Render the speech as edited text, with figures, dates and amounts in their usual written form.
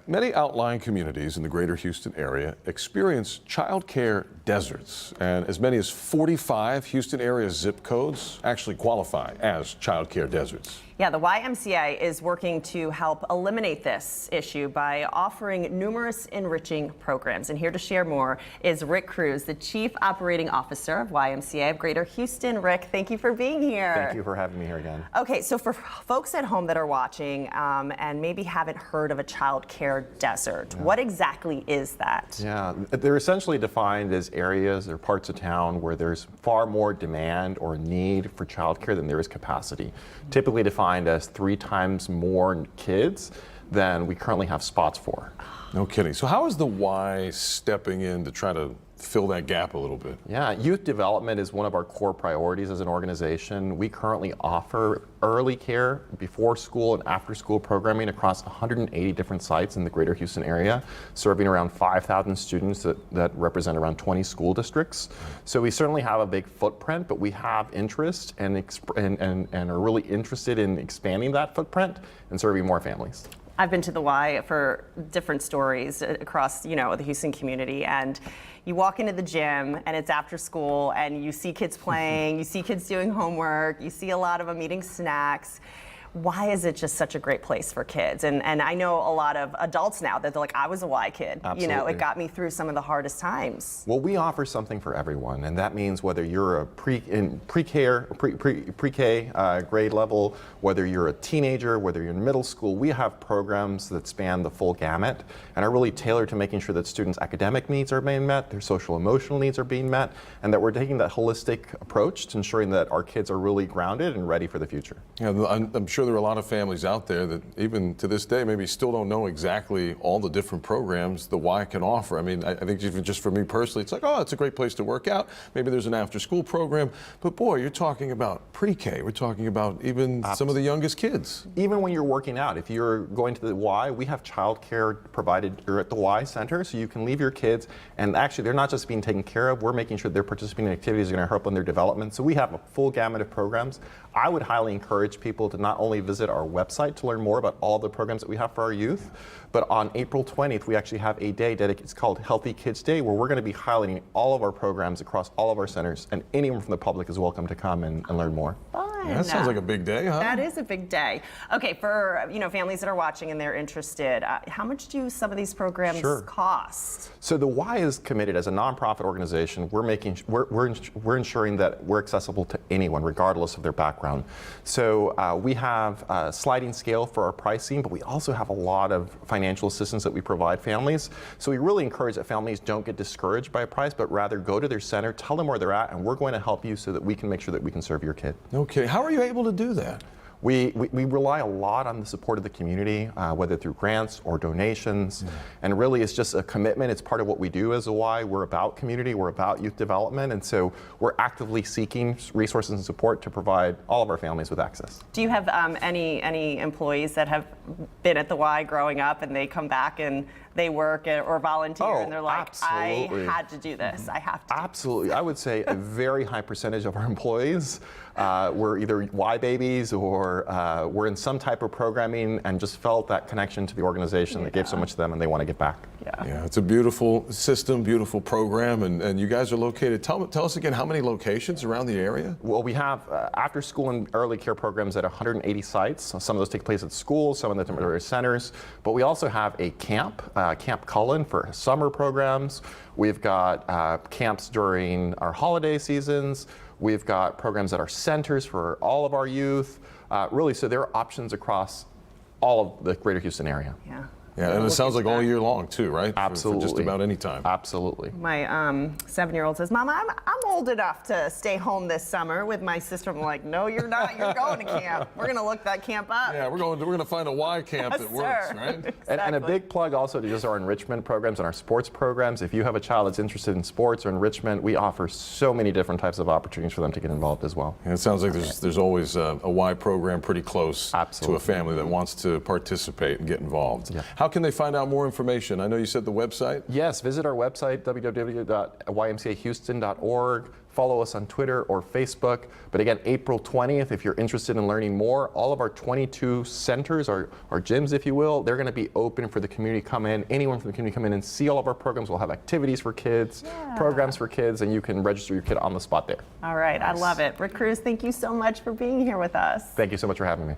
Many outlying communities in the greater Houston area experience child care deserts, and as many as 45 Houston area zip codes actually qualify as child care deserts. Yeah, the YMCA is working to help eliminate this issue by offering numerous enriching programs. And here to share more is Rick Cruz, the Chief Operating Officer of YMCA of Greater Houston. Rick, thank you for being here. Thank you for having me here again. Okay, so for folks at home that are watching and maybe haven't heard of a child care desert, what exactly is that? Yeah, they're essentially defined as areas or parts of town where there's far more demand or need for child care than there is capacity. Typically defined as 3 times more kids than we currently have spots for. No kidding. So how is the Y stepping in to try to fill that gap a little bit? Yeah, youth development is one of our core priorities as an organization. We currently offer early care, before school and after school programming across 180 different sites in the greater Houston area, serving around 5,000 students that represent around 20 school districts. So we certainly have a big footprint, but we have interest and are really interested in expanding that footprint and serving more families. I've been to the Y for different stories across, the Houston community, and you walk into the gym and it's after school and you see kids playing, you see kids doing homework, you see a lot of them eating snacks. Why is it just such a great place for kids? And I know a lot of adults now that they're like, I was a Y kid. Absolutely. It got me through some of the hardest times. Well, we offer something for everyone, and that means whether you're a pre-K grade level, whether you're a teenager, whether you're in middle school, we have programs that span the full gamut and are really tailored to making sure that students' academic needs are being met, their social emotional needs are being met, and that we're taking that holistic approach to ensuring that our kids are really grounded and ready for the future. Yeah, I'm sure there are a lot of families out there that even to this day maybe still don't know exactly all the different programs the Y can offer. I mean, I think even just for me personally, it's like, oh, it's a great place to work out. Maybe there's an after-school program. But boy, you're talking about pre-K. We're talking about even some of the youngest kids. Even when you're working out, if you're going to the Y, we have childcare provided here at the Y Center, so you can leave your kids, and actually they're not just being taken care of, we're making sure they're participating in activities that are going to help in their development. So we have a full gamut of programs. I would highly encourage people to not only visit our website to learn more about all the programs that we have for our youth, but on April 20th, we actually have a day dedicated, it's called Healthy Kids Day, where we're going to be highlighting all of our programs across all of our centers, and anyone from the public is welcome to come and learn more. Yeah, that sounds like a big day, huh? That is a big day. Okay, for families that are watching and they're interested, how much do some of these programs cost? So the Y is committed as a nonprofit organization. We're ensuring that we're accessible to anyone, regardless of their background. So we have a sliding scale for our pricing, but we also have a lot of financial assistance that we provide families. So we really encourage that families don't get discouraged by a price, but rather go to their center, tell them where they're at, and we're going to help you so that we can make sure that we can serve your kid. Okay, how are you able to do that? We rely a lot on the support of the community, whether through grants or donations, and really it's just a commitment. It's part of what we do as a Y. We're about community, we're about youth development, and so we're actively seeking resources and support to provide all of our families with access. Do you have any employees that have been at the Y growing up and they come back and they work or volunteer and they're like, absolutely. I had to do this, I have to? Absolutely. I would say a very high percentage of our employees were either Y babies or were in some type of programming and just felt that connection to the organization that gave so much to them and they want to get back. Yeah, it's a beautiful system, beautiful program, and you guys are located, tell us again, how many locations around the area? Well, we have after school and early care programs at 180 sites. Some of those take place at schools, some of them are at centers, but we also have a camp, Camp Cullen, for summer programs. We've got camps during our holiday seasons. We've got programs at our centers for all of our youth. Really, so there are options across all of the greater Houston area. Yeah, and it sounds like all year long too, right? Absolutely. For just about any time. Absolutely. My 7-year-old says, Mom, I'm old enough to stay home this summer with my sister. I'm like, no, you're not. You're going to camp. We're going to look that camp up. Yeah, we're going to find a Y camp that works, right? Exactly. And a big plug also to just our enrichment programs and our sports programs. If you have a child that's interested in sports or enrichment, we offer so many different types of opportunities for them to get involved as well. And it sounds like there's always a Y program pretty close to a family that wants to participate and get involved. Yeah. How can they find out more information? I know you said the website. Yes, visit our website, www.ymcahouston.org. follow us on Twitter or Facebook. But again, April 20th, if you're interested in learning more, all of our 22 centers, our gyms, if you will, they're going to be open for the community to come in. Anyone from the community come in and see all of our programs. We'll have activities for kids, programs for kids, and you can register your kid on the spot there. All right, I love it. Rick Cruz, thank you so much for being here with us. Thank you so much for having me.